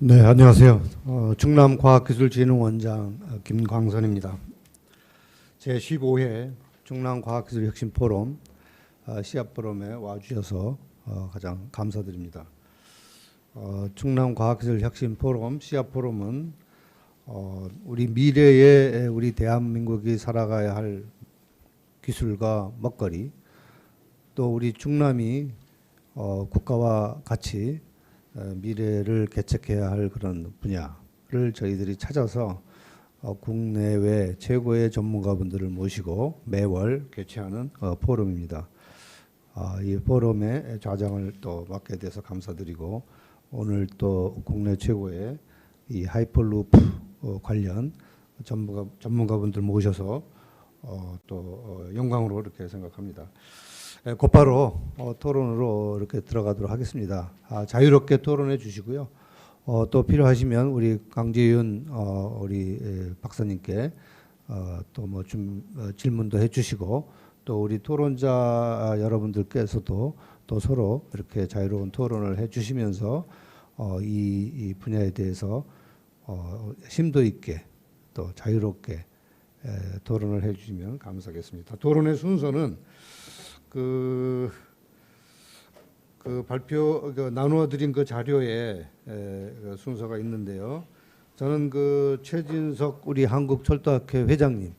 네, 안녕하세요. 충남과학기술진흥원장 김광선입니다. 제15회 충남과학기술혁신포럼 시합포럼에 와주셔서 가장 감사드립니다. 충남과학기술혁신포럼 시합포럼은 우리 미래에 우리 대한민국이 살아가야 할 기술과 먹거리, 또 우리 충남이 국가와 같이 미래를 개척해야 할 그런 분야를 저희들이 찾아서 국내외 최고의 전문가분들을 모시고 매월 개최하는 포럼입니다. 이 포럼의 좌장을 또 맡게 돼서 감사드리고, 오늘 또 국내 최고의 이 하이퍼루프 관련 전문가분들 모셔서 또 영광으로 이렇게 생각합니다. 곧바로 토론으로 이렇게 들어가도록 하겠습니다. 자유롭게 토론해 주시고요. 또 필요하시면 우리 강재윤 우리 박사님께 또 뭐 좀 질문도 해주시고, 또 우리 토론자 여러분들께서도 또 서로 이렇게 자유로운 토론을 해주시면서 이 분야에 대해서 심도 있게 또 자유롭게 토론을 해주시면 감사하겠습니다. 토론의 순서는 발표 나누어 드린 그 자료에 순서가 있는데요. 저는 최진석 우리 한국철도학회 회장님이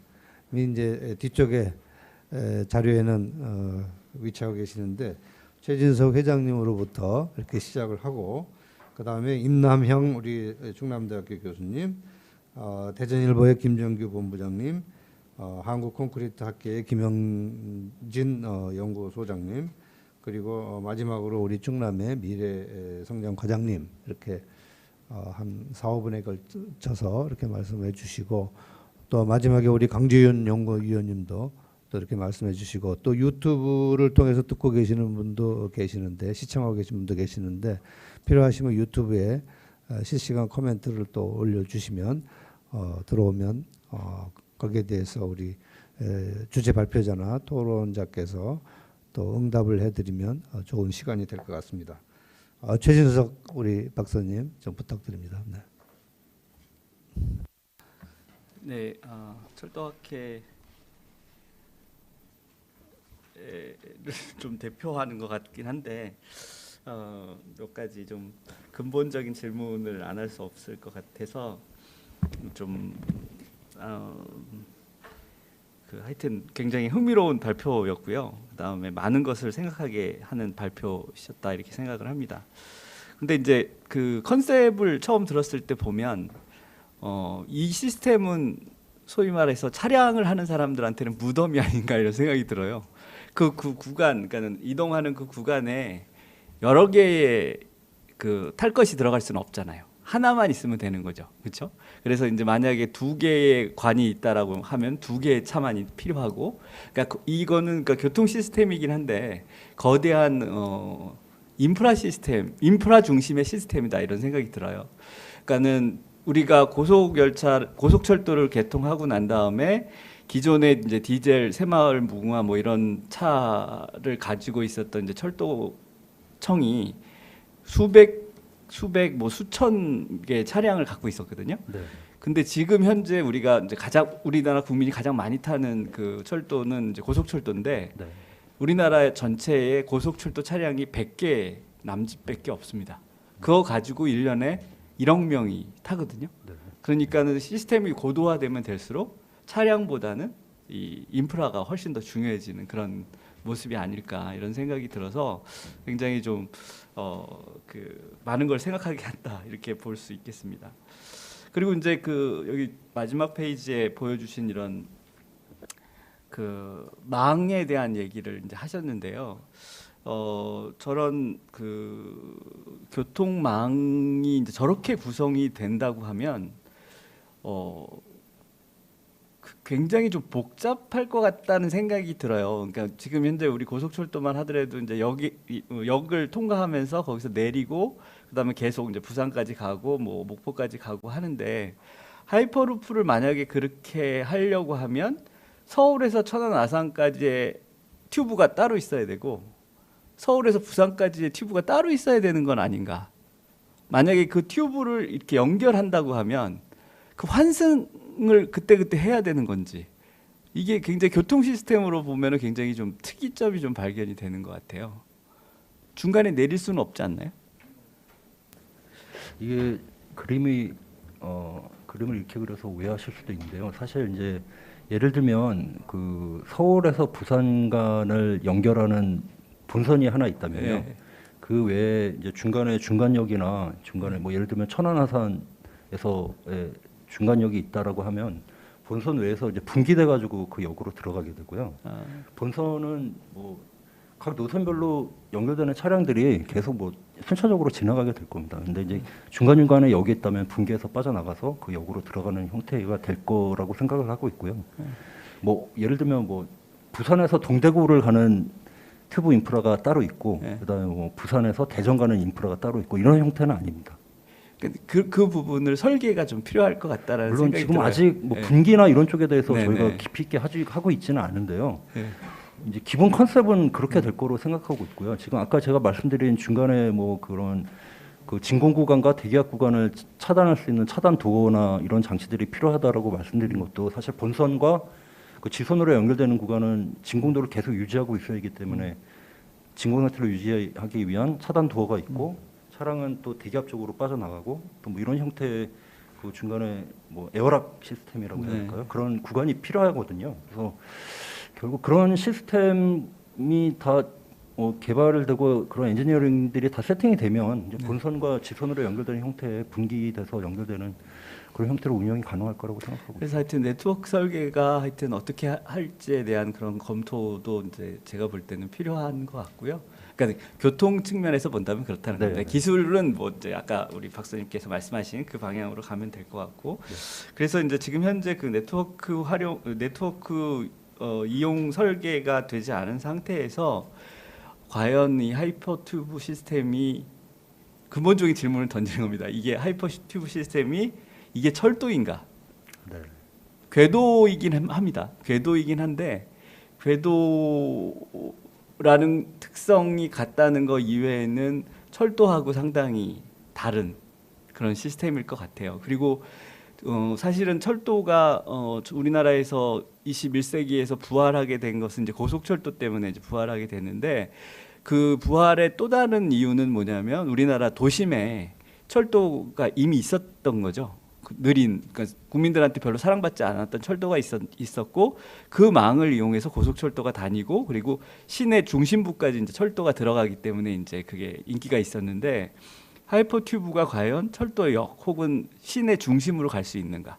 이제 뒤쪽에 자료에는 위치하고 계시는데, 최진석 회장님으로부터 이렇게 시작을 하고, 그 다음에 임남형 우리 충남대학교 교수님, 대전일보의 김정규 본부장님, 한국콘크리트학회의 김영진 연구소장님, 그리고 마지막으로 우리 충남의 미래성장과장님, 이렇게 한 4, 5분에 걸쳐서 이렇게 말씀해 주시고, 또 마지막에 우리 강재윤 연구위원님도 또 이렇게 말씀해 주시고, 또 유튜브를 통해서 듣고 계시는 분도 계시는데, 시청하고 계신 분도 계시는데, 필요하시면 유튜브에 실시간 코멘트를 또 올려주시면 들어오면 거기에 대해서 우리 주제 발표자나 토론자께서 또 응답을 해드리면 좋은 시간이 될 것 같습니다. 최진석 우리 박사님 좀 부탁드립니다. 네, 철도학회를 좀 대표하는 것 같긴 한데 몇 가지 좀 근본적인 질문을 안 할 수 없을 것 같아서 좀 하여튼 굉장히 흥미로운 발표였고요. 그다음에 많은 것을 생각하게 하는 발표셨다 이렇게 생각을 합니다. 근데 이제 그 컨셉을 처음 들었을 때 보면 이 시스템은 소위 말해서 차량을 하는 사람들한테는 무덤이 아닌가 이런 생각이 들어요. 그 구간, 그러니까 이동하는 그 구간에 여러 개의 탈 것이 들어갈 수는 없잖아요. 하나만 있으면 되는 거죠, 그렇죠? 그래서 이제 만약에 2개의 관이 있다라고 하면 2개의 차만 필요하고, 그러니까 이거는 교통 시스템이긴 한데 거대한 인프라 시스템, 인프라 중심의 시스템이다 이런 생각이 들어요. 그러니까는 우리가 고속철도를 개통하고 난 다음에 기존에 이제 디젤 새마을 무궁화 뭐 이런 차를 가지고 있었던 이제 철도청이 수백 뭐 수천 개의 차량을 갖고 있었거든요. 네. 근데 지금 현재 우리가 이제 우리나라 국민이 가장 많이 타는 그 철도는 이제 고속철도인데, 네. 우리나라 전체의 고속철도 차량이 100개 남짓밖에 없습니다. 그거 가지고 1년에 1억 명이 타거든요. 네. 그러니까는 시스템이 고도화되면 될수록 차량보다는 이 인프라가 훨씬 더 중요해지는 그런 모습이 아닐까 이런 생각이 들어서 굉장히 좀 많은 걸 생각하게 한다 이렇게 볼 수 있겠습니다. 그리고 이제 여기 마지막 페이지에 보여주신 이런 망에 대한 얘기를 이제 하셨는데요. 저런 교통망이 이제 저렇게 구성이 된다고 하면 굉장히 좀 복잡할 것 같다는 생각이 들어요. 그러니까 지금 현재 우리 고속철도만 하더라도 이제 역을 통과하면서 거기서 내리고 그다음에 계속 이제 부산까지 가고 뭐 목포까지 가고 하는데, 하이퍼루프를 만약에 그렇게 하려고 하면 서울에서 천안 아산까지의 튜브가 따로 있어야 되고 서울에서 부산까지의 튜브가 따로 있어야 되는 건 아닌가? 만약에 그 튜브를 이렇게 연결한다고 하면 그 환승을 그때그때 해야 되는 건지, 이게 굉장히 교통 시스템으로 보면은 굉장히 좀 특이점이 좀 발견이 되는 것 같아요. 중간에 내릴 수는 없지 않나요? 이게 그림을 이렇게 그려서 오해하실 수도 있는데요. 사실 이제 예를 들면 그 서울에서 부산 간을 연결하는 본선이 하나 있다면요. 네. 그 외에 이제 중간에 중간역이나 중간에 뭐 예를 들면 천안하산에서의 중간역이 있다라고 하면 본선 외에서 이제 분기돼 가지고 그 역으로 들어가게 되고요. 본선은 뭐 각 노선별로 연결되는 차량들이 계속 뭐 순차적으로 지나가게 될 겁니다. 근데 이제 중간중간에 역이 있다면 분기해서 빠져나가서 그 역으로 들어가는 형태가 될 거라고 생각을 하고 있고요. 뭐 예를 들면 뭐 부산에서 동대구를 가는 튜브 인프라가 따로 있고 그다음에 뭐 부산에서 대전 가는 인프라가 따로 있고 이런 형태는 아닙니다. 그 부분을 설계가 좀 필요할 것 같다라는 물론 생각이 지금 들어요. 아직 뭐 분기나 이런 쪽에 대해서 네, 저희가 네. 깊이 있게 하고 있지는 않은데요. 네. 이제 기본 컨셉은 그렇게 될 거로 생각하고 있고요. 지금 아까 제가 말씀드린 중간에 뭐 그런 그 진공 구간과 대기압 구간을 차단할 수 있는 차단 도어나 이런 장치들이 필요하다라고 말씀드린 것도 사실 본선과 그 지선으로 연결되는 구간은 진공도를 계속 유지하고 있어야 하기 때문에 진공 상태를 유지하기 위한 차단 도어가 있고 차량은 또 대기압 쪽으로 빠져나가고 또 뭐 이런 형태의 그 중간에 뭐 에어락 시스템이라고 해야 할까요? 그런 구간이 필요하거든요. 그래서 결국 그런 시스템이 다 개발을 되고 그런 엔지니어링들이 다 세팅이 되면 이제 본선과 지선으로 연결되는 형태의 분기돼서 연결되는 그런 형태로 운영이 가능할 거라고 생각하고 그래서 하여튼 네트워크 설계가 하여튼 어떻게 할지에 대한 그런 검토도 이제 제가 볼 때는 필요한 것 같고요. 그러니까 교통 측면에서 본다면 그렇다는 네, 건데 네. 기술은 뭐 이제 아까 우리 박사님께서 말씀하신 그 방향으로 가면 될 것 같고, 그래서 이제 지금 현재 그 네트워크 이용 설계가 되지 않은 상태에서 과연 이 하이퍼튜브 시스템이, 근본적인 질문을 던지는 겁니다. 이게 하이퍼튜브 시스템이 이게 철도인가? 네. 궤도이긴 합니다. 궤도이긴 한데 궤도라는 특성이 같다는 거 이외에는 철도하고 상당히 다른 그런 시스템일 것 같아요. 그리고 사실은 철도가 우리나라에서 21세기에서 부활하게 된 것은 이제 고속철도 때문에 이제 부활하게 됐는데, 그 부활의 또 다른 이유는 뭐냐면 우리나라 도심에 철도가 이미 있었던 거죠. 느린, 그러니까 국민들한테 별로 사랑받지 않았던 철도가 있었고 그 망을 이용해서 고속철도가 다니고, 그리고 시내 중심부까지 이제 철도가 들어가기 때문에 이제 그게 인기가 있었는데, 하이퍼튜브가 과연 철도역 혹은 시내 중심으로 갈 수 있는가?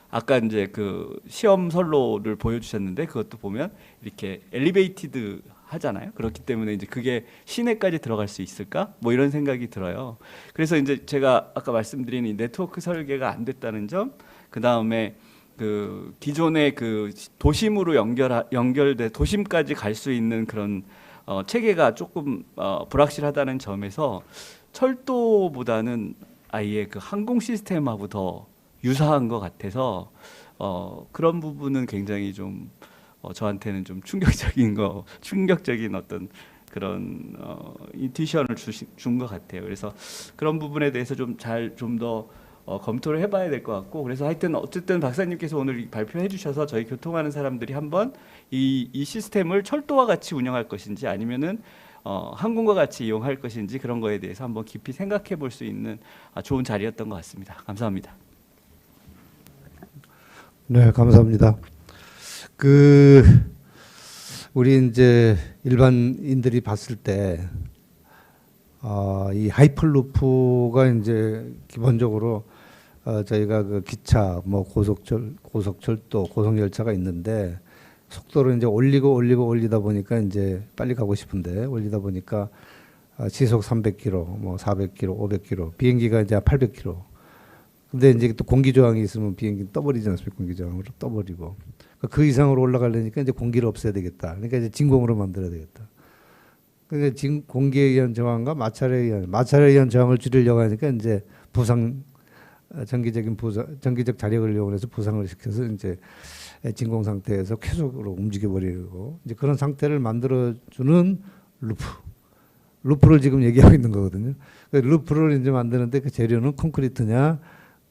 아까 이제 그 시험 선로를 보여주셨는데 그것도 보면 이렇게 엘리베이티드 하잖아요. 그렇기 때문에 이제 그게 시내까지 들어갈 수 있을까? 뭐 이런 생각이 들어요. 그래서 이제 제가 아까 말씀드린 이 네트워크 설계가 안 됐다는 점, 그 다음에 그 기존의 그 도심으로 연결돼 도심까지 갈 수 있는 그런 체계가 조금 불확실하다는 점에서 철도보다는 아예 그 항공 시스템하고 더 유사한 것 같아서 그런 부분은 굉장히 좀 저한테는 좀 충격적인 어떤 그런 인투이션을 준 것 같아요. 그래서 그런 부분에 대해서 좀 더 검토를 해봐야 될 것 같고, 그래서 하여튼 어쨌든 박사님께서 오늘 발표해 주셔서 저희 교통하는 사람들이 한번 이 시스템을 철도와 같이 운영할 것인지 아니면은 항공과 같이 이용할 것인지 그런 거에 대해서 한번 깊이 생각해 볼 수 있는 좋은 자리였던 것 같습니다. 감사합니다. 네, 감사합니다. 우리 이제 일반인들이 봤을 때, 이 하이퍼루프가 이제 기본적으로 저희가 그 기차, 뭐 고속철도, 고속열차가 있는데 속도를 이제 올리다 보니까 이제 빨리 가고 싶은데 올리다 보니까 시속 300km, 뭐 400km, 500km, 비행기가 이제 800km. 근데 이제 또 공기 저항이 있으면 비행기 떠버리지 않습니까? 공기 저항으로 떠버리고 그 이상으로 올라가려니까 이제 공기를 없애야 되겠다. 그러니까 이제 진공으로 만들어야 되겠다. 그러니까 공기에 의한 저항과 마찰에 의한 저항을 줄이려고 하니까 이제 전기적 자력을 이용해서 부상을 시켜서 이제 진공 상태에서 계속으로 움직여 버리고 이제 그런 상태를 만들어주는 루프. 루프를 지금 얘기하고 있는 거거든요. 그 루프를 이제 만드는데 그 재료는 콘크리트냐,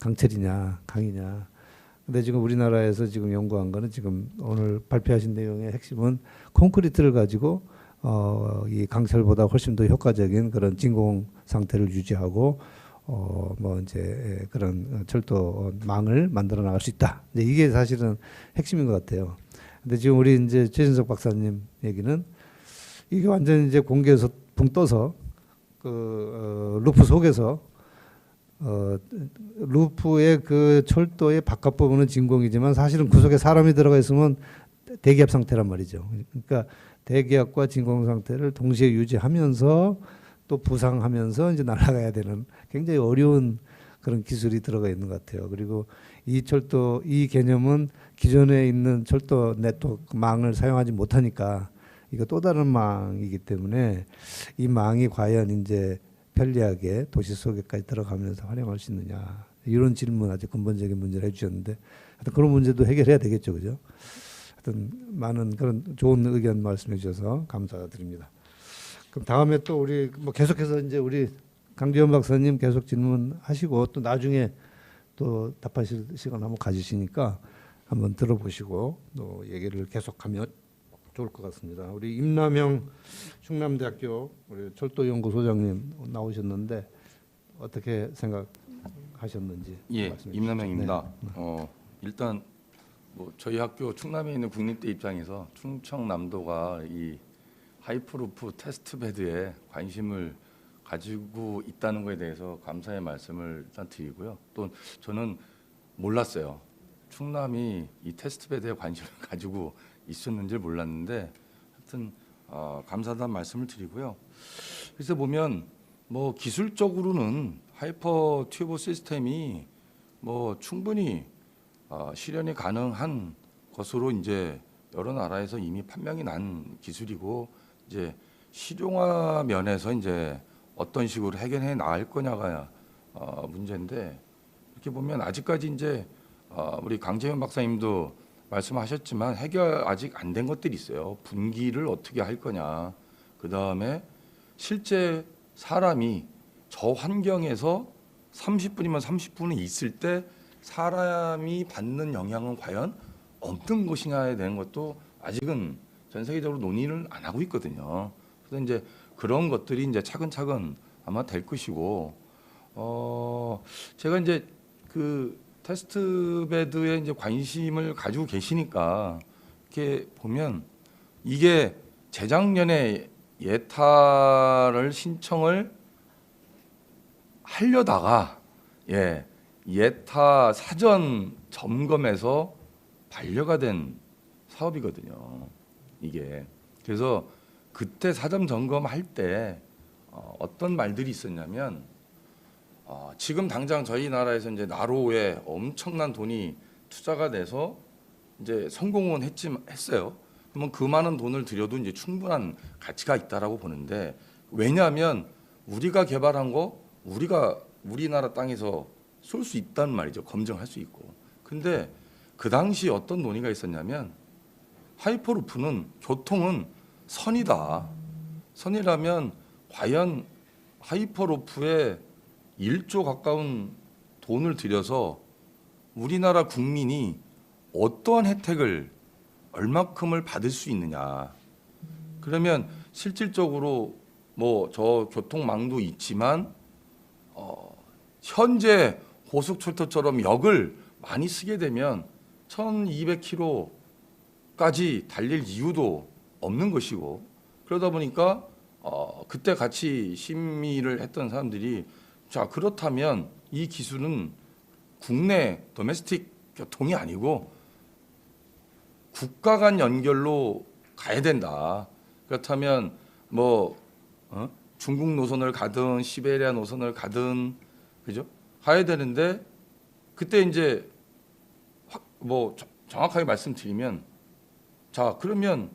강철이냐, 강이냐. 근데 지금 우리나라에서 지금 연구한 거는 지금 오늘 발표하신 내용의 핵심은 콘크리트를 가지고 이 강철보다 훨씬 더 효과적인 그런 진공 상태를 유지하고 뭐 이제 그런 철도망을 만들어 나갈 수 있다. 이제 이게 사실은 핵심인 것 같아요. 근데 지금 우리 이제 최진석 박사님 얘기는 이게 완전 이제 공기에서 붕 떠서 그 루프 속에서 루프의 그 철도의 바깥 부분은 진공이지만 사실은 그 속에 사람이 들어가 있으면 대기압 상태란 말이죠. 그러니까 대기압과 진공 상태를 동시에 유지하면서 또 부상하면서 이제 날아가야 되는 굉장히 어려운 그런 기술이 들어가 있는 것 같아요. 그리고 이 철도 이 개념은 기존에 있는 철도 네트워크 망을 사용하지 못하니까 이거 또 다른 망이기 때문에 이 망이 과연 이제 편리하게 도시 속에까지 들어가면서 활용할 수 있느냐 이런 질문 아주 근본적인 문제를 해주셨는데 하여튼 그런 문제도 해결해야 되겠죠, 그죠? 하여튼 많은 그런 좋은 의견 말씀해 주셔서 감사드립니다. 그럼 다음에 또 우리 뭐 계속해서 이제 우리 강지원 박사님 계속 질문하시고 또 나중에 또 답하실 시간 한번 가지시니까 한번 들어보시고 또 얘기를 계속하면 좋을 것 같습니다. 우리 임남영 충남대학교 우리 철도연구소장님 나오셨는데 어떻게 생각하셨는지 예, 말씀해 주시죠. 임남영입니다. 네. 일단 뭐 저희 학교 충남에 있는 국립대 입장에서 충청남도가 이 하이퍼루프 테스트베드에 관심을 가지고 있다는 것에 대해서 감사의 말씀을 일단 드리고요. 또 저는 몰랐어요. 충남이 이 테스트베드에 관심을 가지고 있었는지 몰랐는데 하여튼 감사하다는 말씀을 드리고요. 그래서 보면 뭐 기술적으로는 하이퍼 튜브 시스템이 뭐 충분히 실현이 가능한 것으로 이제 여러 나라에서 이미 판명이 난 기술이고 이제 실용화 면에서 이제 어떤 식으로 해결해 나갈 거냐가 문제인데 이렇게 보면 아직까지 이제 우리 강재현 박사님도 말씀하셨지만 해결 아직 안 된 것들이 있어요. 분기를 어떻게 할 거냐. 그 다음에 실제 사람이 저 환경에서 30분이면 30분은 있을 때 사람이 받는 영향은 과연 어떤 것이냐에 대한 것도 아직은 전 세계적으로 논의를 안 하고 있거든요. 그래서 이제 그런 것들이 이제 차근차근 아마 될 것이고, 제가 이제 그 테스트베드에 이제 관심을 가지고 계시니까 이렇게 보면 이게 재작년에 예타를 신청을 하려다가 예타 사전 점검에서 반려가 된 사업이거든요. 이게 그래서 그때 사전 점검할 때 어떤 말들이 있었냐면 지금 당장 저희 나라에서 이제 나로에 엄청난 돈이 투자가 돼서 이제 성공은 했어요. 그러면 그 많은 돈을 들여도 이제 충분한 가치가 있다라고 보는데 왜냐하면 우리가 개발한 거 우리가 우리나라 땅에서 쏠 수 있다는 말이죠. 검증할 수 있고. 근데 그 당시 어떤 논의가 있었냐면 하이퍼루프는 교통은 선이다. 선이라면 과연 하이퍼루프에 1조 가까운 돈을 들여서 우리나라 국민이 어떠한 혜택을 얼마큼을 받을 수 있느냐. 그러면 실질적으로 뭐 저 교통망도 있지만 현재 고속철도처럼 역을 많이 쓰게 되면 1200km까지 달릴 이유도 없는 것이고 그러다 보니까 그때 같이 심의를 했던 사람들이 자 그렇다면 이 기술은 국내 도메스틱 교통이 아니고 국가 간 연결로 가야 된다. 그렇다면 뭐 중국 노선을 가든 시베리아 노선을 가든 그죠? 가야 되는데 그때 이제 뭐 정확하게 말씀드리면 자 그러면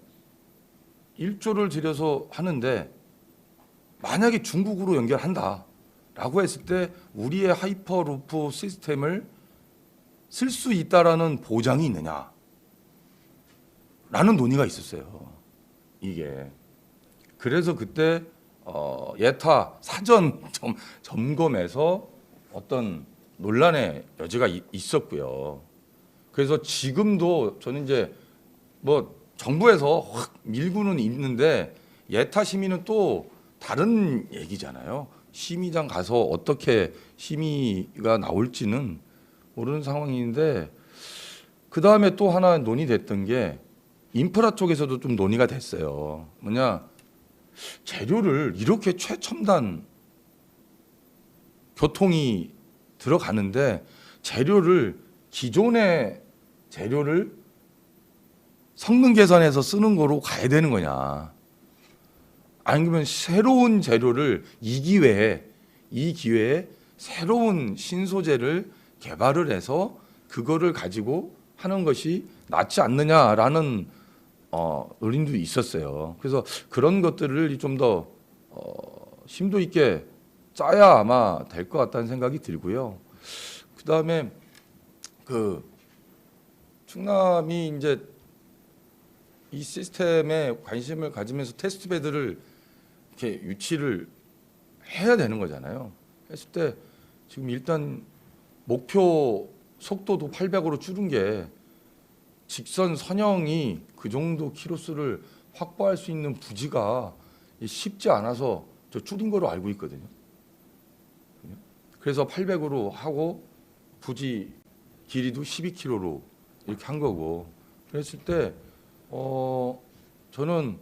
1조를 들여서 하는데 만약에 중국으로 연결한다라고 했을 때 우리의 하이퍼루프 시스템을 쓸 수 있다라는 보장이 있느냐? 라는 논의가 있었어요. 이게 그래서 그때 예타 사전 점검에서 어떤 논란의 여지가 있었고요. 그래서 지금도 저는 이제 뭐 정부에서 확 밀고는 있는데 예타 심의는 또 다른 얘기잖아요. 심의장 가서 어떻게 심의가 나올지는 모르는 상황인데, 그 다음에 또 하나 논의됐던 게 인프라 쪽에서도 좀 논의가 됐어요. 뭐냐, 재료를 이렇게 최첨단 교통이 들어가는데 재료를 기존의 재료를 성능 개선해서 쓰는 거로 가야 되는 거냐, 아니면 새로운 재료를 이 기회에 새로운 신소재를 개발을 해서 그거를 가지고 하는 것이 낫지 않느냐라는 논의도 있었어요. 그래서 그런 것들을 좀 더 심도 있게 짜야 아마 될 것 같다는 생각이 들고요. 그 다음에 그 충남이 이제 이 시스템에 관심을 가지면서 테스트베드를 이렇게 유치를 해야 되는 거잖아요. 했을 때 지금 일단 목표 속도도 800으로 줄은 게 직선 선형이 그 정도 키로수를 확보할 수 있는 부지가 쉽지 않아서 저 줄인 거로 알고 있거든요. 그래서 800으로 하고 부지 길이도 12km로 이렇게 한 거고, 그랬을 때 저는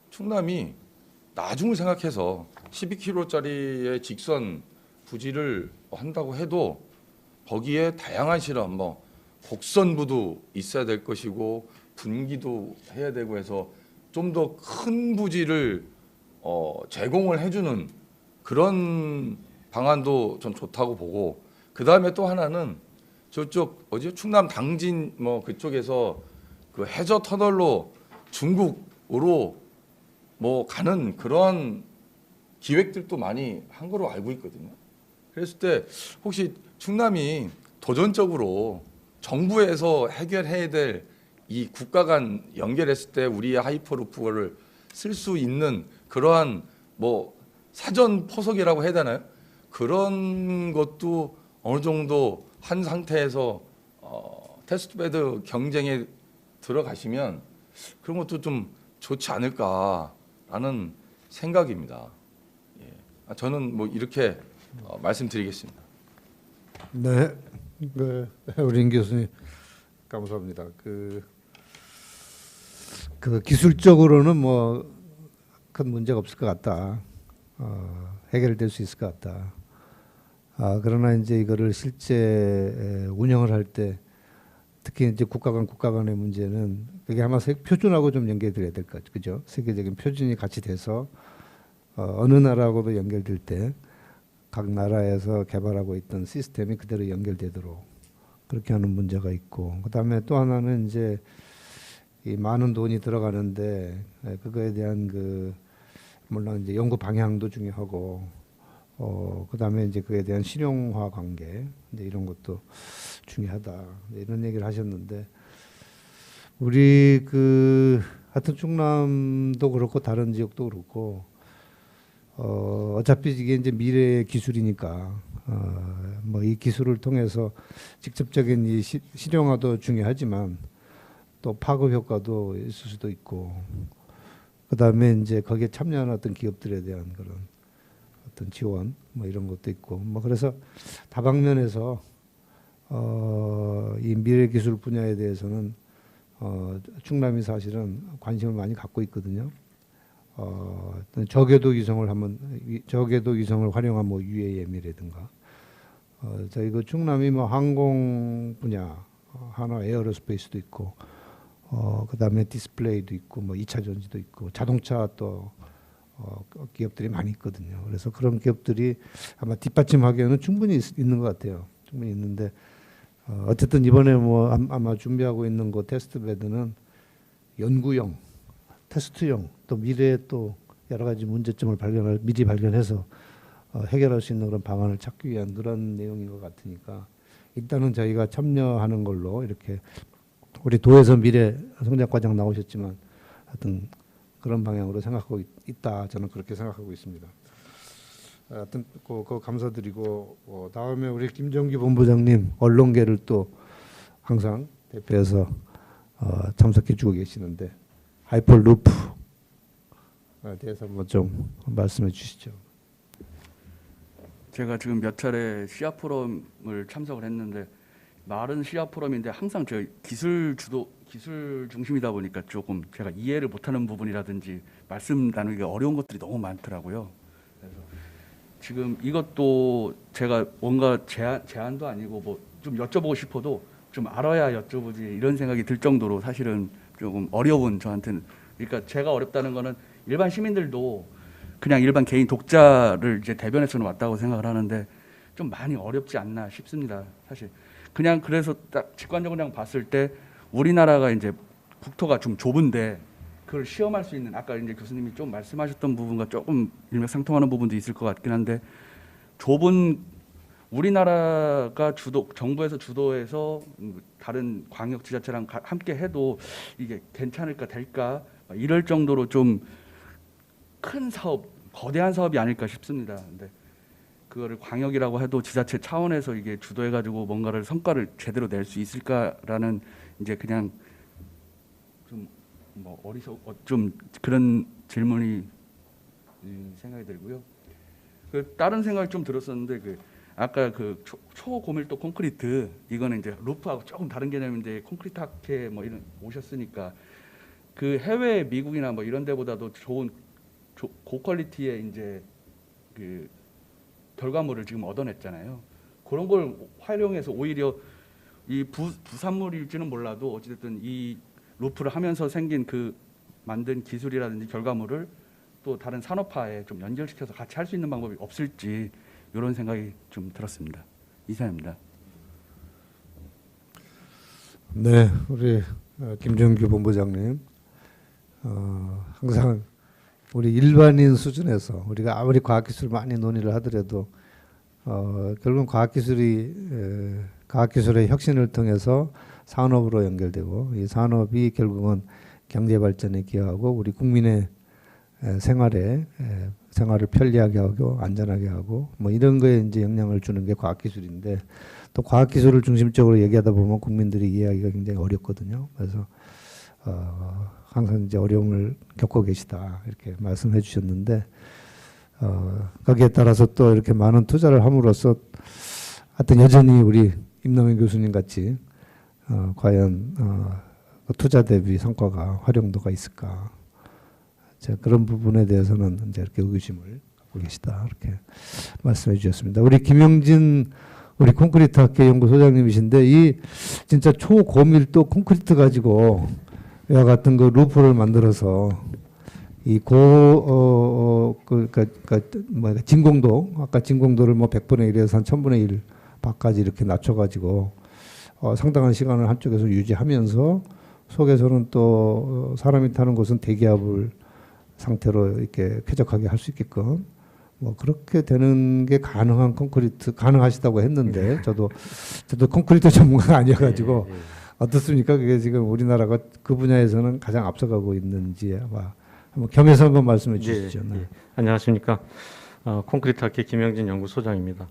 충남이 나중을 생각해서 12km짜리의 직선 부지를 한다고 해도 거기에 다양한 실험, 뭐 곡선부도 있어야 될 것이고 분기도 해야 되고 해서 좀 더 큰 부지를 제공을 해주는 그런 방안도 전 좋다고 보고, 그 다음에 또 하나는 저쪽 어디요? 충남 당진 뭐 그쪽에서 그 해저 터널로 중국으로 뭐 가는 그런 기획들도 많이 한 거로 알고 있거든요. 그랬을 때 혹시 충남이 도전적으로 정부에서 해결해야 될 이 국가 간 연결했을 때 우리의 하이퍼루프를 쓸 수 있는 그러한 뭐 사전 포석이라고 해야 되나요? 그런 것도 어느 정도 한 상태에서 테스트베드 경쟁에 들어가시면 그런 것도 좀 좋지 않을까라는 생각입니다. 예. 저는 뭐 이렇게 말씀드리겠습니다. 네, 우리 임 교수님 감사합니다. 그 기술적으로는 뭐 큰 문제가 없을 것 같다. 해결될 수 있을 것 같다. 그러나 이제 이거를 실제 운영을 할 때 특히 이제 국가 간의 문제는 그게 아마 표준하고 좀 연결돼야 될 것 같죠. 그죠? 세계적인 표준이 같이 돼서 어느 나라하고도 연결될 때 각 나라에서 개발하고 있던 시스템이 그대로 연결되도록 그렇게 하는 문제가 있고, 그다음에 또 하나는 이제 이 많은 돈이 들어가는데 그거에 대한 물론 이제 연구 방향도 중요하고 그다음에 이제 그에 대한 실용화 관계 이제 이런 것도 중요하다 이런 얘기를 하셨는데, 우리 하여튼 충남도 그렇고 다른 지역도 그렇고 어차피 이게 이제 미래의 기술이니까 뭐 이 기술을 통해서 직접적인 이 실용화도 중요하지만 또 파급 효과도 있을 수도 있고, 그다음에 이제 거기에 참여하는 어떤 기업들에 대한 그런 어떤 지원 뭐 이런 것도 있고, 뭐 그래서 다방면에서 이 미래 기술 분야에 대해서는 충남이 사실은 관심을 많이 갖고 있거든요. 저궤도 위성을 활용한 뭐 UAM이라든가 저희 그 충남이 뭐 항공 분야 하나 에어로스페이스도 있고 그다음에 디스플레이도 있고 뭐 2차 전지도 있고 자동차 또 기업들이 많이 있거든요. 그래서 그런 기업들이 아마 뒷받침하기에는 충분히 있는 것 같아요. 충분히 있는데 어쨌든 이번에 뭐 아마 준비하고 있는 그 테스트베드는 연구용, 테스트용, 또 미래에 또 여러 가지 문제점을 미리 발견해서 해결할 수 있는 그런 방안을 찾기 위한 그런 내용인 것 같으니까 일단은 저희가 참여하는 걸로, 이렇게 우리 도에서 미래 성장과장 나오셨지만 하여튼 그런 방향으로 생각하고 있다. 저는 그렇게 생각하고 있습니다. 하여튼 그 감사드리고 다음에 우리 김정기 본부장님 언론계를 또 항상 대표해서 참석해주고 계시는데 하이퍼루프에 대해서 한번 좀 말씀해 주시죠. 제가 지금 몇 차례 시아 포럼을 참석을 했는데 말은 시아 포럼인데 항상 저 기술 중심이다 보니까 조금 제가 이해를 못하는 부분이라든지 말씀 나누기가 어려운 것들이 너무 많더라고요. 그래서 지금 이것도 제가 뭔가 제안도 아니고 뭐 좀 여쭤보고 싶어도 좀 알아야 여쭤보지 이런 생각이 들 정도로 사실은 조금 어려운 저한테는, 그러니까 제가 어렵다는 거는 일반 시민들도 그냥 일반 개인 독자를 이제 대변해서는 왔다고 생각을 하는데 좀 많이 어렵지 않나 싶습니다. 사실 그냥 그래서 딱 직관적으로 그냥 봤을 때 우리나라가 이제 국토가 좀 좁은데 그걸 시험할 수 있는, 아까 이제 교수님이 좀 말씀하셨던 부분과 조금 일맥상통하는 부분도 있을 것 같긴 한데, 좁은 우리나라가 정부에서 주도해서 다른 광역 지자체랑 함께 해도 이게 괜찮을까 될까 이럴 정도로 좀 큰 사업, 거대한 사업이 아닐까 싶습니다. 근데 그거를 광역이라고 해도 지자체 차원에서 이게 주도해가지고 뭔가를 성과를 제대로 낼 수 있을까라는 이제 그냥 좀 뭐 좀 그런 질문이 생각이 들고요. 그 다른 생각이 좀 들었었는데 그 아까 그 초고밀도 콘크리트, 이거는 이제 루프하고 조금 다른 개념인데 콘크리트 학회 뭐 이런 오셨으니까 그 해외 미국이나 뭐 이런 데보다도 좋은 고퀄리티의 이제 그 결과물을 지금 얻어냈잖아요. 그런 걸 활용해서 오히려 이 부산물일지는 몰라도 어찌됐든 이 루프를 하면서 생긴 그 만든 기술이라든지 결과물을 또 다른 산업화에 좀 연결시켜서 같이 할 수 있는 방법이 없을지 이런 생각이 좀 들었습니다. 이상입니다. 네, 우리 김정규 본부장님 항상 우리 일반인 수준에서 우리가 아무리 과학기술 많이 논의를 하더라도 결국은 과학기술의 혁신을 통해서 산업으로 연결되고 이 산업이 결국은 경제 발전에 기여하고 우리 국민의 생활을 편리하게 하고 안전하게 하고 뭐 이런 거에 이제 영향을 주는 게 과학기술인데, 또 과학기술을 중심적으로 얘기하다 보면 국민들이 이해하기가 굉장히 어렵거든요. 그래서 항상 이제 어려움을 겪고 계시다 이렇게 말씀해 주셨는데, 거기에 따라서 또 이렇게 많은 투자를 함으로써 하여튼 여전히 우리 임남현 교수님 같이 과연 그 투자 대비 성과가 활용도가 있을까, 그런 부분에 대해서는 이제 이렇게 의구심을 갖고 계시다 이렇게 말씀해 주셨습니다. 우리 김영진 우리 콘크리트 학회 연구소장님이신데 이 진짜 초고밀도 콘크리트 가지고 이와 같은 그 루프를 만들어서 이 진공도, 아까 진공도를 뭐 100분의 1에서 한 1000분의 1 밖까지 이렇게 낮춰가지고 상당한 시간을 한쪽에서 유지하면서 속에서는 또 사람이 타는 곳은 대기압을 상태로 이렇게 쾌적하게 할 수 있게끔 뭐 그렇게 되는 게 가능한 콘크리트 가능하시다고 했는데 저도 콘크리트 전문가가 아니어가지고 어떻습니까? 그게 지금 우리나라가 그 분야에서는 가장 앞서가고 있는지 아마 한번 겸해서 한번 말씀해 주시죠. 네. 네. 안녕하십니까? 콘크리트 학회 김영진 연구소장입니다.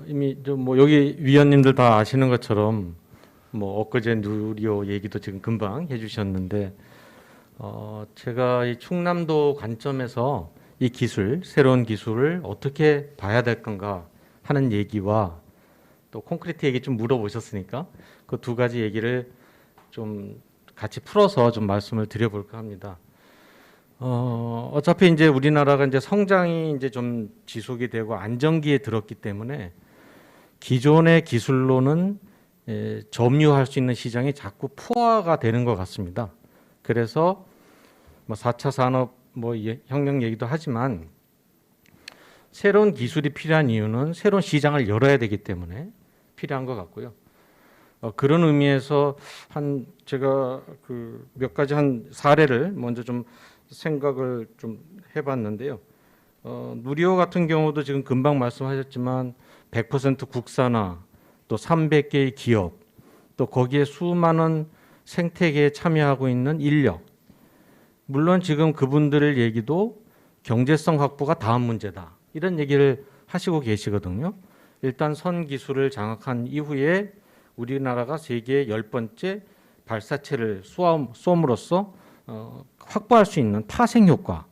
이미 좀 뭐 여기 위원님들 다 아시는 것처럼 뭐 엊그제 누리호 얘기도 지금 금방 해주셨는데, 제가 이 충남도 관점에서 이 기술, 새로운 기술을 어떻게 봐야 될 건가 하는 얘기와 또 콘크리트 얘기 좀 물어보셨으니까 그 두 가지 얘기를 좀 같이 풀어서 좀 말씀을 드려볼까 합니다. 어차피 이제 우리나라가 이제 성장이 이제 좀 지속이 되고 안정기에 들었기 때문에 기존의 기술로는 점유할 수 있는 시장이 자꾸 포화가 되는 것 같습니다. 그래서 뭐 4차 산업 뭐 혁명 얘기도 하지만 새로운 기술이 필요한 이유는 새로운 시장을 열어야 되기 때문에 필요한 것 같고요. 그런 의미에서 제가 그 몇 가지 한 사례를 먼저 좀 생각을 좀 해봤는데요. 누리호 같은 경우도 지금 금방 말씀하셨지만 100% 국산화, 또 300개의 기업, 또 거기에 수많은 생태계에 참여하고 있는 인력, 물론 지금 그분들 얘기도 경제성 확보가 다음 문제다. 이런 얘기를 하시고 계시거든요. 일단 선 기술을 장악한 이후에 우리나라가 세계 10번째 발사체를 쏘므로써 확보할 수 있는 파생 효과,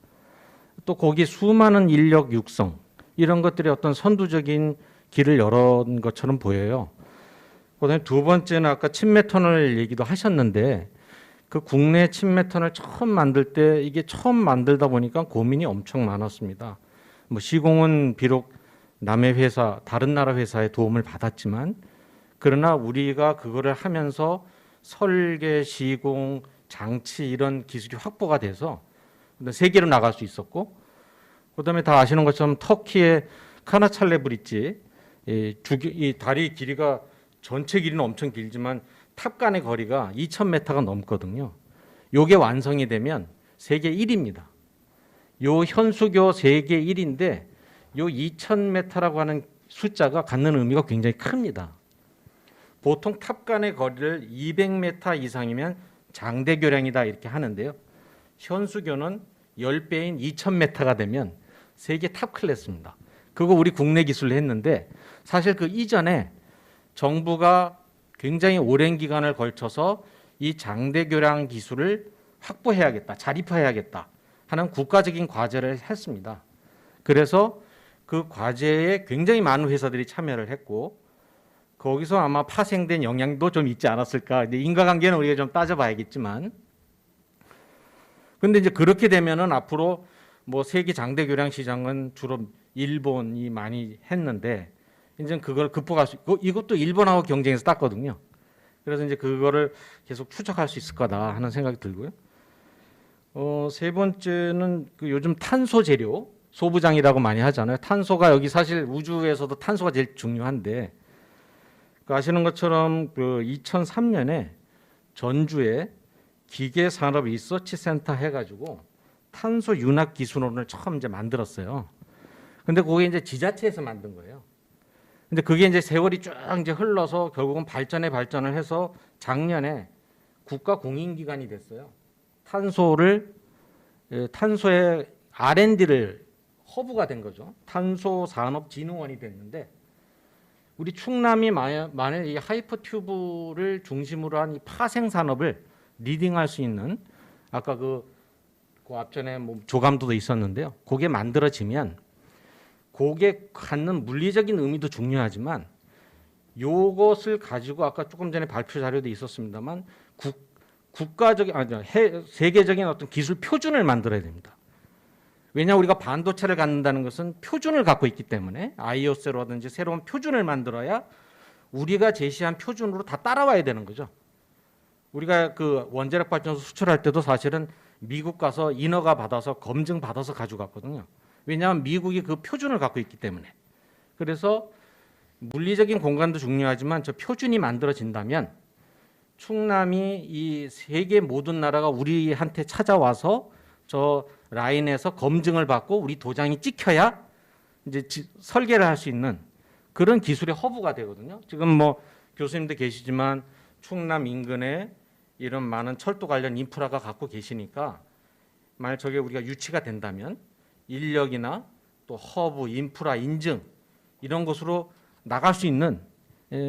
또 거기 수많은 인력 육성, 이런 것들이 어떤 선두적인 길을 열은 것처럼 보여요. 그다음에 두 번째는 아까 침매터널 얘기도 하셨는데, 그 국내 침매터널 처음 만들 때 이게 처음 만들다 보니까 고민이 엄청 많았습니다. 뭐 시공은 비록 남의 회사, 다른 나라 회사의 도움을 받았지만, 그러나 우리가 그거를 하면서 설계, 시공, 장치 이런 기술이 확보가 돼서 세계로 나갈 수 있었고, 그다음에 다 아시는 것처럼 터키의 카나찰레 브릿지, 이 다리 길이가 전체 길이는 엄청 길지만 탑 간의 거리가 2,000m가 넘거든요. 요게 완성이 되면 세계 1위입니다. 요 현수교 세계 1위인데 요 2,000m라고 하는 숫자가 갖는 의미가 굉장히 큽니다. 보통 탑 간의 거리를 200m 이상이면 장대교량이다 이렇게 하는데요. 현수교는 10배인 2,000m가 되면 세계 탑 클래스입니다. 그거 우리 국내 기술로 했는데, 사실 그 이전에 정부가 굉장히 오랜 기간을 걸쳐서 이 장대교량 기술을 확보해야겠다, 자립화해야겠다 하는 국가적인 과제를 했습니다. 그래서 그 과제에 굉장히 많은 회사들이 참여를 했고, 거기서 아마 파생된 영향도 좀 있지 않았을까. 이제 인과관계는 우리가 좀 따져봐야겠지만, 근데 이제 그렇게 되면은 앞으로 뭐 세계 장대교량 시장은 주로 일본이 많이 했는데, 이제 그걸 극복할 수 있고, 이것도 일본하고 경쟁해서 땄거든요. 그래서 이제 그거를 계속 추적할 수 있을 거다 하는 생각이 들고요. 세 번째는 그 요즘 탄소 재료, 소부장이라고 많이 하잖아요. 탄소가 여기 사실 우주에서도 탄소가 제일 중요한데, 그 아시는 것처럼 그 2003년에 전주에 기계산업 리서치 센터 해가지고 탄소 윤활 기술원을 처음 이제 만들었어요. 근데 그게 이제 지자체에서 만든 거예요. 근데 그게 이제 세월이 쭉 이제 흘러서 결국은 발전을 해서 작년에 국가 공인기관이 됐어요. 탄소의 R&D를 허브가 된 거죠. 탄소산업진흥원이 됐는데, 우리 충남이 만일 이 하이퍼 튜브를 중심으로 한 이 파생 산업을 리딩할 수 있는, 아까 그 앞전에 뭐 조감도도 있었는데요. 그게 만들어지면 그게 갖는 물리적인 의미도 중요하지만, 요것을 가지고 아까 조금 전에 발표 자료도 있었습니다만 세계적인 어떤 기술 표준을 만들어야 됩니다. 왜냐, 우리가 반도체를 갖는다는 것은 표준을 갖고 있기 때문에 IOS라든지 새로운 표준을 만들어야 우리가 제시한 표준으로 다 따라와야 되는 거죠. 우리가 그 원자력 발전소 수출할 때도 사실은 미국 가서 인허가 받아서 검증 받아서 가져갔거든요. 왜냐하면 미국이 그 표준을 갖고 있기 때문에. 그래서 물리적인 공간도 중요하지만 저 표준이 만들어진다면 충남이 이 세계 모든 나라가 우리한테 찾아와서 저 라인에서 검증을 받고 우리 도장이 찍혀야 이제 설계를 할 수 있는 그런 기술의 허브가 되거든요. 지금 뭐 교수님도 계시지만 충남 인근에 이런 많은 철도 관련 인프라가 갖고 계시니까, 만약 저게 우리가 유치가 된다면 인력이나 또 허브, 인프라, 인증 이런 것으로 나갈 수 있는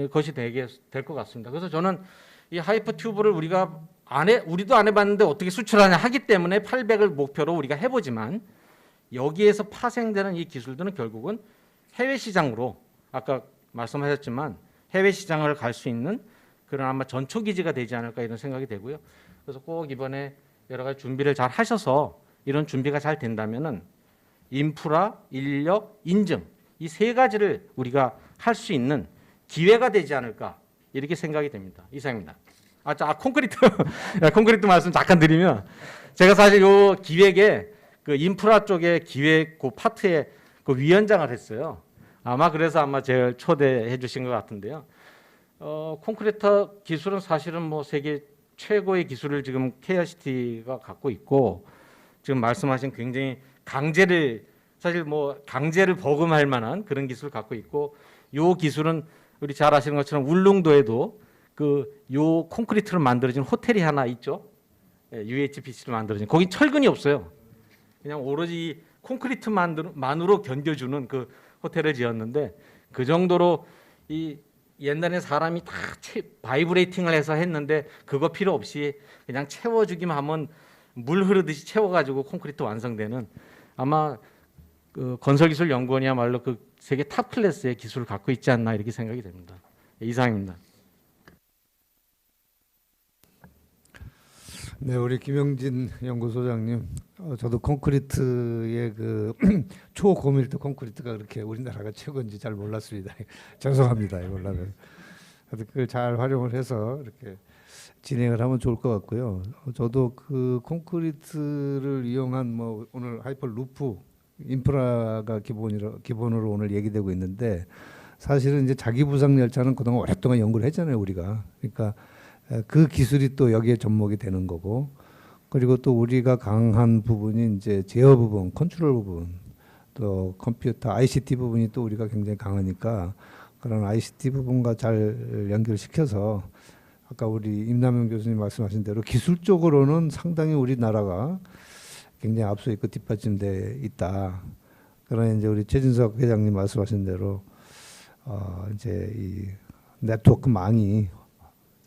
것이 될 것 같습니다. 그래서 저는 이 하이퍼 튜브를 우리도 안 해봤는데 어떻게 수출하냐 하기 때문에 800을 목표로 우리가 해보지만, 여기에서 파생되는 이 기술들은 결국은 해외 시장으로, 아까 말씀하셨지만 해외 시장을 갈 수 있는 그런 아마 전초 기지가 되지 않을까 이런 생각이 되고요. 그래서 꼭 이번에 여러 가지 준비를 잘 하셔서 이런 준비가 잘 된다면은 인프라, 인력, 인증 이 세 가지를 우리가 할 수 있는 기회가 되지 않을까 이렇게 생각이 됩니다. 이상입니다. 콘크리트 말씀 잠깐 드리면, 제가 사실 요 기획에 그 인프라 쪽에 기획 그 파트에 그 위원장을 했어요. 그래서 제가 초대해 주신 것 같은데요. 콘크리트 기술은 사실은 뭐 세계 최고의 기술을 지금 KRCT가 갖고 있고, 지금 말씀하신 굉장히 강제를 버금할 만한 그런 기술을 갖고 있고, 요 기술은 우리 잘 아시는 것처럼 울릉도에도 요 콘크리트로 만들어진 호텔이 하나 있죠. UHPC를 만들어진. 거기 철근이 없어요. 그냥 오로지 콘크리트만으로 견뎌주는 그 호텔을 지었는데 그 정도로 이 옛날에 사람이 다 바이브레이팅을 해서 했는데 그거 필요 없이 그냥 채워주기만 하면 물 흐르듯이 채워가지고 콘크리트 완성되는 아마 그 건설기술연구원이야말로 그 세계 탑 클래스의 기술을 갖고 있지 않나 이렇게 생각이 됩니다. 이상입니다. 네, 우리 김영진 연구소장님, 저도 콘크리트의 그 초고밀도 콘크리트가 그렇게 우리나라가 최고인지 잘 몰랐습니다. 죄송합니다, 이걸로는. 그걸 잘 활용을 해서 이렇게 진행을 하면 좋을 것 같고요. 저도 그 콘크리트를 이용한 뭐 오늘 하이퍼루프 인프라가 기본으로 오늘 얘기되고 있는데 사실은 이제 자기부상 열차는 그동안 오랫동안 연구를 했잖아요, 우리가. 그러니까 그 기술이 또 여기에 접목이 되는 거고, 그리고 또 우리가 강한 부분이 이제 제어 부분, 컨트롤 부분, 또 컴퓨터, ICT 부분이 또 우리가 굉장히 강하니까 그런 ICT 부분과 잘 연결시켜서 아까 우리 임남영 교수님 말씀하신 대로 기술적으로는 상당히 우리나라가 굉장히 앞서 있고 뒷받침돼 있다. 그러나 이제 우리 최진석 회장님 말씀하신 대로 이제 이 네트워크망이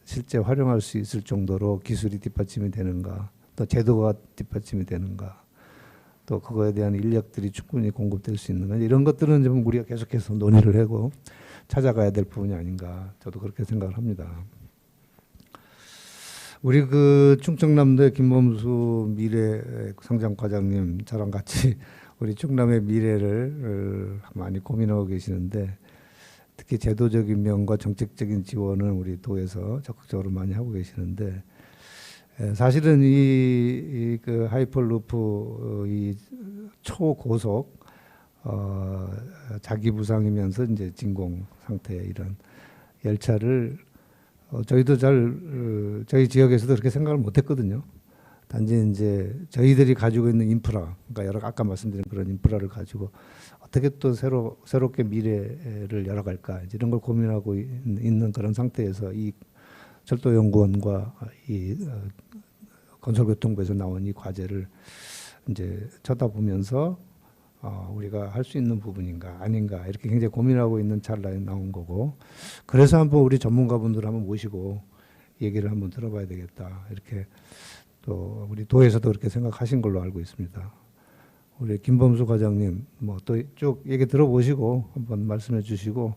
실제 활용할 수 있을 정도로 기술이 뒷받침이 되는가, 또 제도가 뒷받침이 되는가, 또 그거에 대한 인력들이 충분히 공급될 수 있는가, 이런 것들은 좀 우리가 계속해서 논의를 하고 찾아가야 될 부분이 아닌가, 저도 그렇게 생각을 합니다. 우리 그 충청남도의 김범수 미래성장과장님 저랑 같이 우리 충남의 미래를 많이 고민하고 계시는데, 특히 제도적인 면과 정책적인 지원을 우리 도에서 적극적으로 많이 하고 계시는데, 사실은 이 그 하이퍼루프 이 초고속 자기부상이면서 이제 진공 상태 이런 열차를 저희도 저희 지역에서도 그렇게 생각을 못했거든요. 단지 이제 저희들이 가지고 있는 인프라, 그러니까 여러 아까 말씀드린 그런 인프라를 가지고 어떻게 또 새롭게 미래를 열어갈까 이런 걸 고민하고 있는 그런 상태에서 이 철도연구원과 이 건설교통부에서 나온 이 과제를 이제 쳐다보면서 우리가 할 수 있는 부분인가 아닌가 이렇게 굉장히 고민하고 있는 찰나에 나온 거고, 그래서 한번 우리 전문가분들 한번 모시고 얘기를 한번 들어봐야 되겠다 이렇게 또 우리 도에서도 그렇게 생각하신 걸로 알고 있습니다. 우리 김범수 과장님 뭐 또 쭉 얘기 들어보시고 한번 말씀해 주시고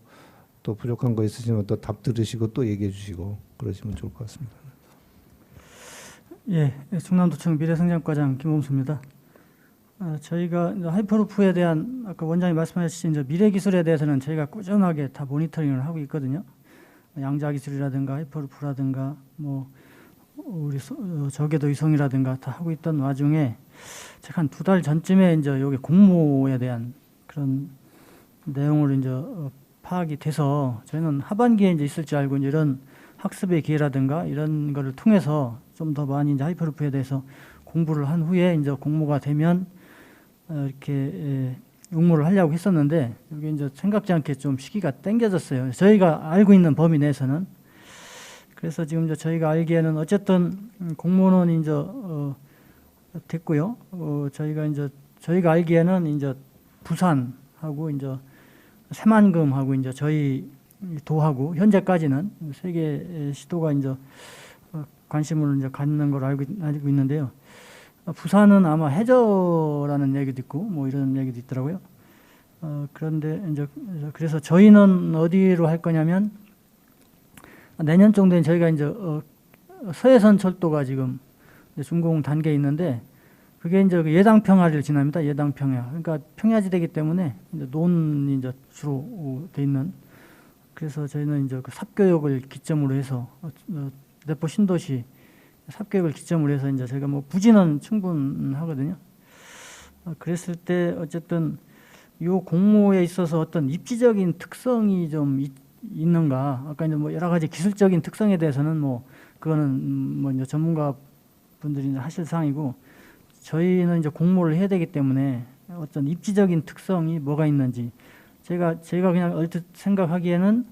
또 부족한 거 있으시면 또 답 들으시고 또 얘기해 주시고 그러시면 좋을 것 같습니다. 예, 충남도청 미래성장과장 김범수입니다. 저희가 하이퍼루프에 대한 아까 원장님 말씀하신 미래 기술에 대해서는 저희가 꾸준하게 다 모니터링을 하고 있거든요. 양자 기술이라든가 하이퍼루프라든가 뭐 우리 저궤도 위성이라든가 다 하고 있던 와중에 제가 한 2달 전쯤에 이제 여기 공모에 대한 그런 내용을 이제 파악이 돼서 저희는 하반기에 이제 있을 줄 알고 이런 학습의 기회라든가 이런 거를 통해서 좀 더 많이 이제 하이퍼루프에 대해서 공부를 한 후에 이제 공모가 되면 이렇게 응모를 하려고 했었는데 여기 이제 생각지 않게 좀 시기가 당겨졌어요. 저희가 알고 있는 범위 내에서는. 그래서 지금 이제 저희가 알기에는 어쨌든 공모는 이제 됐고요. 저희가 알기에는 이제 부산하고 이제 새만금하고 이제 저희 도하고 현재까지는 3개 시도가 이제 관심을 이제 갖는 걸 알고 있는데요. 부산은 아마 해저라는 얘기도 있고 뭐 이런 얘기도 있더라고요. 그런데 이제 그래서 저희는 어디로 할 거냐면 내년 정도엔 저희가 이제 서해선 철도가 지금 준공 단계에 있는데 그게 이제 예당평야를 지납니다. 예당평야. 그러니까 평야지대이기 때문에 이제 논이 이제 주로 돼 있는. 그래서 저희는 이제 그 삽교역을 기점으로 해서 내포 신도시 삽교역을 기점으로 해서 이제 저희가 뭐 부지는 충분하거든요. 그랬을 때 어쨌든 이 공모에 있어서 어떤 입지적인 특성이 좀 있는가? 아까 이제 뭐 여러 가지 기술적인 특성에 대해서는 뭐 그거는 뭐 이제 전문가 분들이 하실 사항이고 저희는 이제 공모를 해야 되기 때문에 어떤 입지적인 특성이 뭐가 있는지 제가 그냥 얼핏 생각하기에는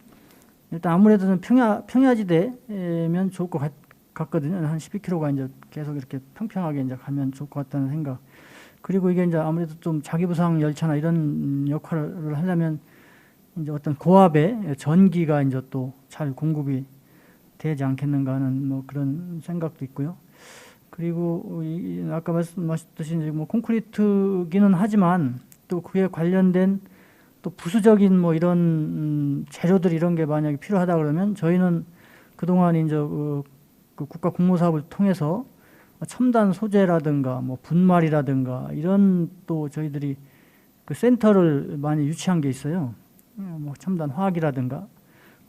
일단 아무래도 평야지대면 좋을 것 같거든요. 한 12km가 이제 계속 이렇게 평평하게 이제 가면 좋을 것 같다는 생각. 그리고 이게 이제 아무래도 좀 자기부상 열차나 이런 역할을 하려면 이제 어떤 고압의 전기가 이제 또 잘 공급이 되지 않겠는가 하는 뭐 그런 생각도 있고요. 그리고 아까 말씀하셨듯이 이제 뭐 콘크리트기는 하지만 또 그에 관련된 또 부수적인 뭐 이런 재료들 이런 게 만약에 필요하다 그러면 저희는 그동안 이제 그 국가 공모 사업을 통해서 첨단 소재라든가 뭐 분말이라든가 이런 또 저희들이 그 센터를 많이 유치한 게 있어요. 뭐 첨단 화학이라든가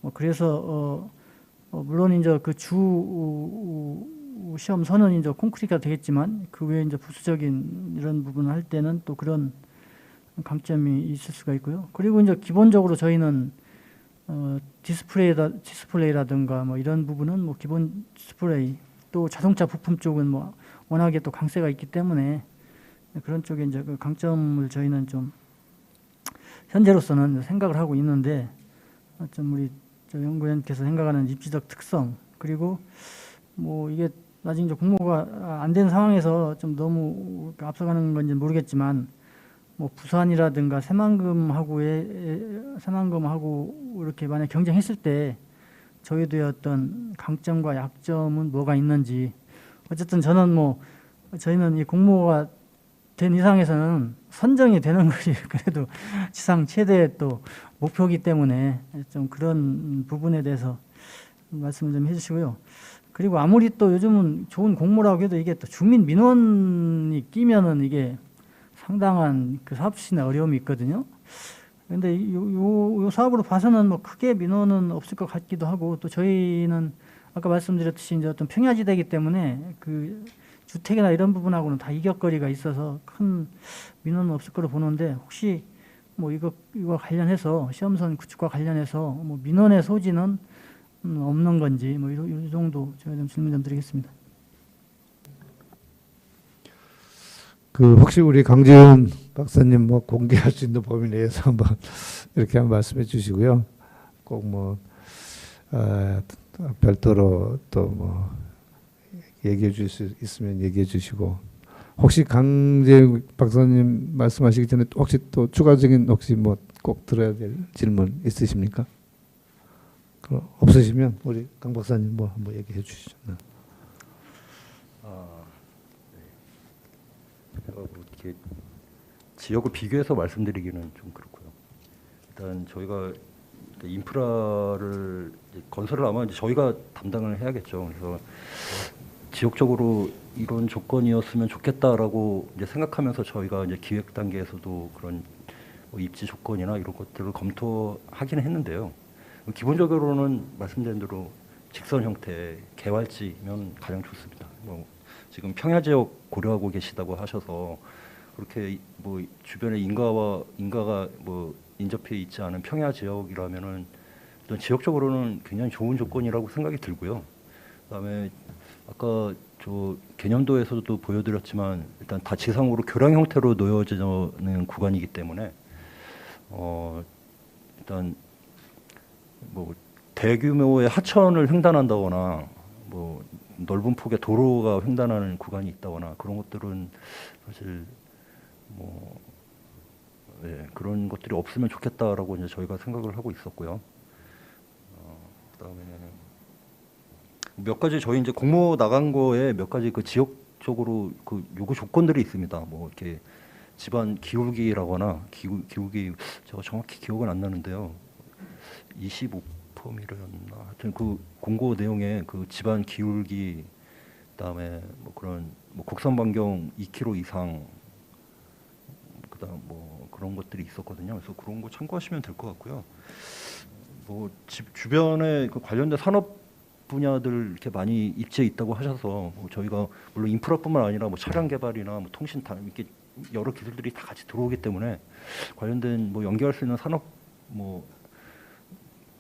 뭐 그래서 물론 이제 그 주 시험선은 이제 콘크리트가 되겠지만 그 외에 이제 부수적인 이런 부분을 할 때는 또 그런 강점이 있을 수가 있고요. 그리고 이제 기본적으로 저희는 디스플레이라든가 뭐 이런 부분은 뭐 기본 디스플레이 또 자동차 부품 쪽은 뭐 워낙에 또 강세가 있기 때문에 그런 쪽에 이제 그 강점을 저희는 좀 현재로서는 생각을 하고 있는데 좀 우리 저 연구원께서 생각하는 입지적 특성 그리고 뭐 이게 나중에 이제 공모가 안 된 상황에서 좀 너무 앞서가는 건지 모르겠지만 뭐 부산이라든가 새만금하고 이렇게 만약 경쟁했을 때 저희도의 어떤 강점과 약점은 뭐가 있는지 어쨌든 저는 뭐 저희는 이 공모가 된 이상에서는 선정이 되는 것이 그래도 지상 최대의 또 목표이기 때문에 좀 그런 부분에 대해서 말씀을 좀 해주시고요. 그리고 아무리 또 요즘은 좋은 공모라고 해도 이게 또 주민 민원이 끼면은 이게 상당한 그 사업 추진에 어려움이 있거든요. 그런데 요 사업으로 봐서는 뭐 크게 민원은 없을 것 같기도 하고 또 저희는 아까 말씀드렸듯이 이제 어떤 평야지대이기 때문에 그 주택이나 이런 부분하고는 다 이격거리가 있어서 큰 민원은 없을 거로 보는데 혹시 뭐 이거 관련해서 시험선 구축과 관련해서 뭐 민원의 소지는 없는 건지 뭐 이 정도 제가 좀 질문 좀 드리겠습니다. 그 혹시 우리 강지훈 박사님 뭐 공개할 수 있는 범위 내에서 한번 이렇게 한번 말씀해 주시고요. 꼭 뭐 별도로 또 뭐 얘기해 주실 수 있으면 얘기해 주시고 혹시 강재훈 박사님 말씀하시기 전에 혹시 또 추가적인 혹시 뭐 꼭 들어야 될 질문 있으십니까? 없으시면 우리 강 박사님 뭐 한번 얘기해 주시죠. 네. 제가 뭐 이렇게 지역을 비교해서 말씀드리기는 좀 그렇고요. 일단 저희가 인프라를 건설을 아마 이제 저희가 담당을 해야겠죠. 그래서 지역적으로 이런 조건이었으면 좋겠다라고 이제 생각하면서 저희가 이제 기획 단계에서도 그런 뭐 입지 조건이나 이런 것들을 검토하기는 했는데요. 기본적으로는 말씀드린 대로 직선 형태 개활지면 가장 좋습니다. 뭐 지금 평야 지역 고려하고 계시다고 하셔서 그렇게 뭐 주변에 인가가 뭐 인접해 있지 않은 평야 지역이라면은 일단 지역적으로는 굉장히 좋은 조건이라고 생각이 들고요. 그다음에 아까 저 개념도에서도 보여드렸지만 일단 다 지상으로 교량 형태로 놓여지는 구간이기 때문에 일단 뭐 대규모의 하천을 횡단한다거나 뭐 넓은 폭의 도로가 횡단하는 구간이 있다거나 그런 것들은 사실 뭐 그런 것들이 없으면 좋겠다라고 이제 저희가 생각을 하고 있었고요. 그다음에는 몇 가지 저희 이제 공모 나간 거에 몇 가지 그 지역적으로 그 요구 조건들이 있습니다. 뭐 이렇게 집안 기울기라거나 기울기 제가 정확히 기억은 안 나는데요. 25%미였나 하여튼 그 공고 내용에 그 집안 기울기 그다음에 뭐 그런 뭐 곡선 반경 2km 이상 그다음 뭐 그런 것들이 있었거든요. 그래서 그런 거 참고하시면 될 것 같고요. 뭐 집 주변에 그 관련된 산업 분야들 이렇게 많이 입지에 있다고 하셔서 뭐 저희가 물론 인프라뿐만 아니라 뭐 차량 개발이나 뭐 통신 다 이렇게 여러 기술들이 다 같이 들어오기 때문에 관련된 뭐 연계할 수 있는 산업 뭐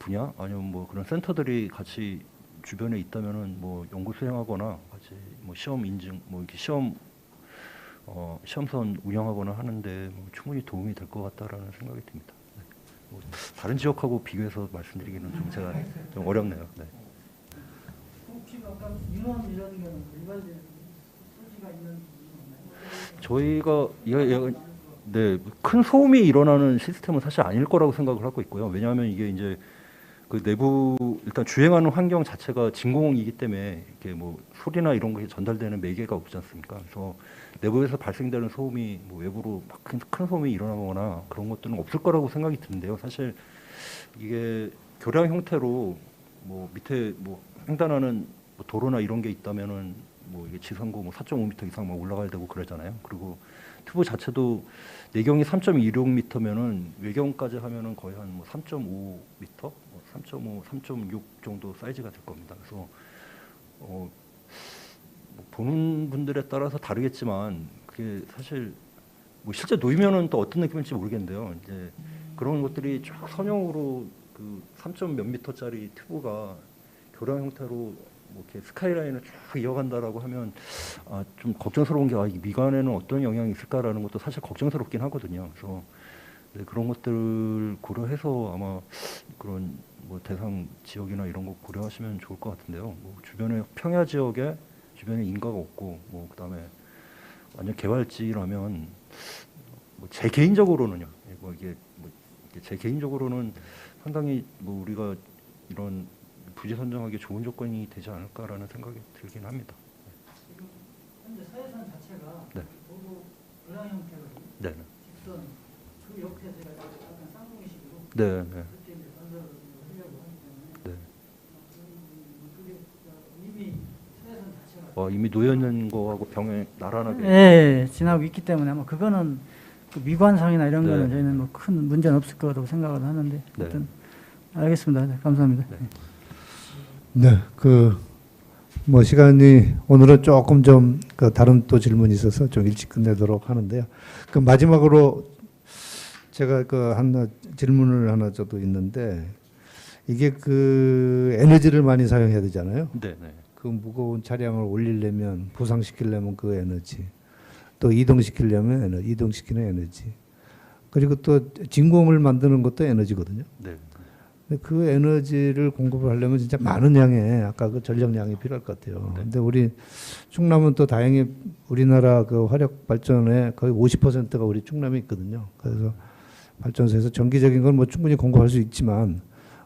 분야 아니면 뭐 그런 센터들이 같이 주변에 있다면은 뭐 연구 수행하거나 같이 뭐 시험 인증 뭐 이렇게 시험선 운영하거나 하는데 뭐 충분히 도움이 될 것 같다라는 생각이 듭니다. 네. 뭐 다른 지역하고 비교해서 말씀드리기는 좀 제가 좀 어렵네요. 네. 혹시 아까 민원 이런 거는 일반적인 소지가 있는 저희가 네, 큰 소음이 일어나는 시스템은 사실 아닐 거라고 생각을 하고 있고요. 왜냐하면 이게 이제 그 내부 일단 주행하는 환경 자체가 진공이기 때문에 이렇게 뭐 소리나 이런 게 전달되는 매개가 없지 않습니까? 그래서 내부에서 발생되는 소음이 뭐 외부로 막 큰 소음이 일어나거나 그런 것들은 없을 거라고 생각이 드는데요. 사실 이게 교량 형태로 뭐 밑에 뭐 횡단하는 뭐 도로나 이런 게 있다면은 뭐 이게 지상고 뭐 4.5m 이상 막 올라가야 되고 그러잖아요. 그리고 튜브 자체도 내경이 3.26m면은 외경까지 하면은 거의 한 뭐 3.5m, 3.5, 3.6 정도 사이즈가 될 겁니다. 그래서 뭐 보는 분들에 따라서 다르겠지만 그게 사실 뭐 실제 놓이면은 또 어떤 느낌일지 모르겠는데요. 이제 그런 것들이 쭉 선형으로 그 3점 몇 미터짜리 튜브가 교량 형태로 뭐 이렇게 스카이라인을 쭉 이어간다라고 하면 좀 걱정스러운 게 이 미관에는 어떤 영향이 있을까라는 것도 사실 걱정스럽긴 하거든요. 그래서 네, 그런 것들 고려해서 아마 그런 뭐 대상 지역이나 이런 거 고려하시면 좋을 것 같은데요. 뭐 주변에 평야 지역에 주변에 인가가 없고 뭐 그다음에 완전 개발지라면 뭐 제 개인적으로는요. 이게 제 개인적으로는 상당히 뭐 우리가 이런 부지 선정하기 좋은 조건이 되지 않을까라는 생각이 들긴 합니다. 지금 현재 서해선 자체가 네. 도로 교량 형태거든요. 네, 직선 그 옆에 제가 약간 쌍둥이식으로 네, 네, 그렇게 이제 건설을 하려고 하기 때문에 네. 그게 이미 서해선 자체가 이미 놓여 있는 거하고 병에 나란하게. 예, 지나고 있기 때문에 아마 그거는 그 미관상이나 이런 네. 거는 저희는 뭐 큰 문제는 없을 거라고 생각을 하는데 네. 하여튼 알겠습니다. 네, 감사합니다. 네. 네, 뭐 시간이 오늘은 조금 좀 다른 또 질문이 있어서 좀 일찍 끝내도록 하는데요. 그 마지막으로 제가 질문을 하나 저도 있는데 이게 그 에너지를 많이 사용해야 되잖아요. 네, 네. 그 무거운 차량을 올리려면 부상시키려면 그 에너지, 또 이동시키려면 이동시키는 에너지, 그리고 또 진공을 만드는 것도 에너지거든요. 네. 근데 그 에너지를 공급을 하려면 진짜 많은 양의 아까 그 전력량이 필요할 것 같아요. 네. 근데 우리 충남은 또 다행히 우리나라 그 화력 발전의 거의 50%가 우리 충남에 있거든요. 그래서 발전소에서 전기적인 건 뭐 충분히 공급할 수 있지만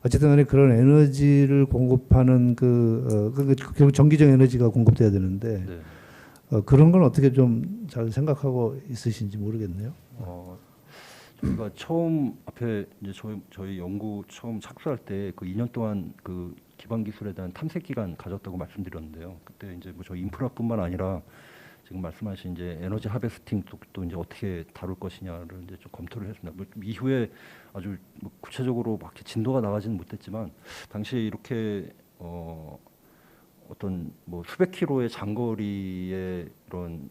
어쨌든 간에 그런 에너지를 공급하는 결국 전기적 에너지가 공급돼야 되는데 네. 그런 건 어떻게 좀 잘 생각하고 있으신지 모르겠네요. 저희가 처음 앞에 이제 저희 연구 처음 착수할 때 그 2년 동안 그 기반 기술에 대한 탐색 기간 가졌다고 말씀드렸는데요. 그때 이제 뭐 저희 인프라뿐만 아니라 지금 말씀하신 이제 에너지 하베스팅 또 이제 어떻게 다룰 것이냐를 이제 좀 검토를 했습니다. 뭐 이후에 아주 뭐 구체적으로 막 진도가 나가지는 못했지만 당시에 이렇게 어떤 뭐 수백 킬로의 장거리의 이런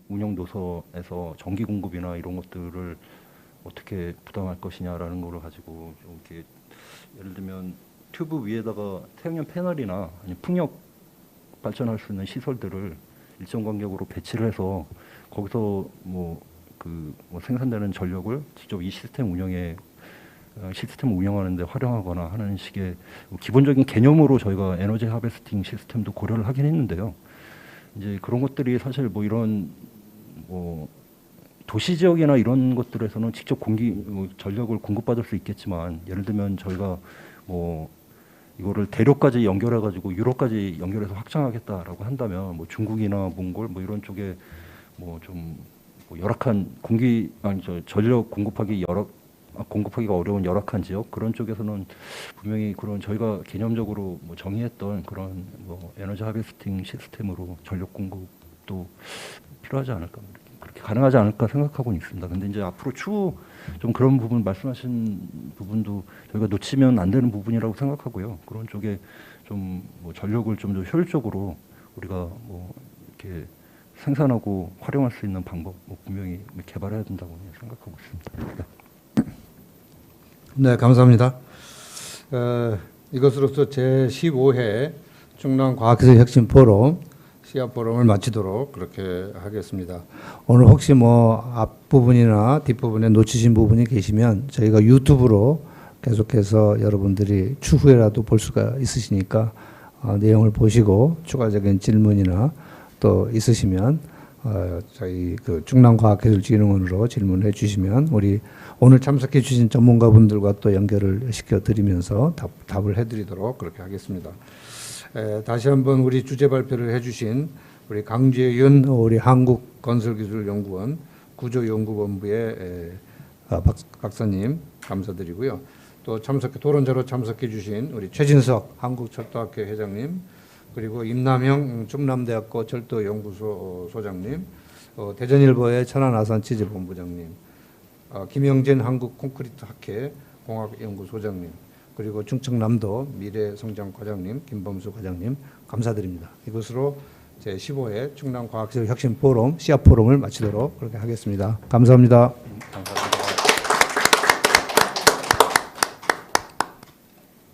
운영 노선에서 전기 공급이나 이런 것들을 어떻게 부담할 것이냐라는 거를 가지고 좀 이렇게 예를 들면 튜브 위에다가 태양열 패널이나 아니면 풍력 발전할 수 있는 시설들을 일정 간격으로 배치를 해서 거기서 뭐 생산되는 전력을 직접 이 시스템 운영하는데 활용하거나 하는 식의 기본적인 개념으로 저희가 에너지 하베스팅 시스템도 고려를 하긴 했는데요. 이제 그런 것들이 사실 뭐 이런 뭐 도시 지역이나 이런 것들에서는 직접 전력을 공급받을 수 있겠지만 예를 들면 저희가 뭐 이거를 대륙까지 연결해 가지고 유럽까지 연결해서 확장하겠다라고 한다면 뭐 중국이나 몽골 뭐 이런 쪽에 뭐 좀 열악한 전력 공급하기가 어려운 열악한 지역 그런 쪽에서는 분명히 그런 저희가 개념적으로 뭐 정의했던 그런 뭐 에너지 하베스팅 시스템으로 전력 공급도 필요하지 않을까 그렇게 가능하지 않을까 생각하고는 있습니다. 근데 이제 앞으로 추후 좀 그런 부분 말씀하신 부분도 저희가 놓치면 안 되는 부분이라고 생각하고요. 그런 쪽에 좀 뭐 전력을 좀 더 효율적으로 우리가 뭐 이렇게 생산하고 활용할 수 있는 방법 뭐 분명히 개발해야 된다고 생각하고 있습니다. 네, 감사합니다. 이것으로서 제15회 충남과학기술 혁신 포럼 시합 포럼을 마치도록 그렇게 하겠습니다. 오늘 혹시 뭐 앞부분이나 뒷부분에 놓치신 부분이 계시면 저희가 유튜브로 계속해서 여러분들이 추후에라도 볼 수가 있으시니까 내용을 보시고 추가적인 질문이나 또 있으시면 저희 그 충남과학기술진흥원으로 질문해 주시면 우리 오늘 참석해 주신 전문가분들과 또 연결을 시켜 드리면서 답을 해드리도록 그렇게 하겠습니다. 다시 한번 우리 주제 발표를 해주신 우리 강재윤 우리 한국건설기술연구원 구조연구본부의 박사님 감사드리고요. 또 토론자로 참석해 주신 우리 최진석 한국철도학회 회장님, 그리고 임남형 충남대학교 철도연구소 소장님, 대전일보의 천안아산치즈본부장님, 김영진 한국콘크리트학회 공학연구소장님, 그리고 충청남도 미래성장과장님, 김범수 과장님 감사드립니다. 이것으로 제15회 충남과학기술 혁신포럼 시합포럼을 마치도록 그렇게 하겠습니다. 감사합니다.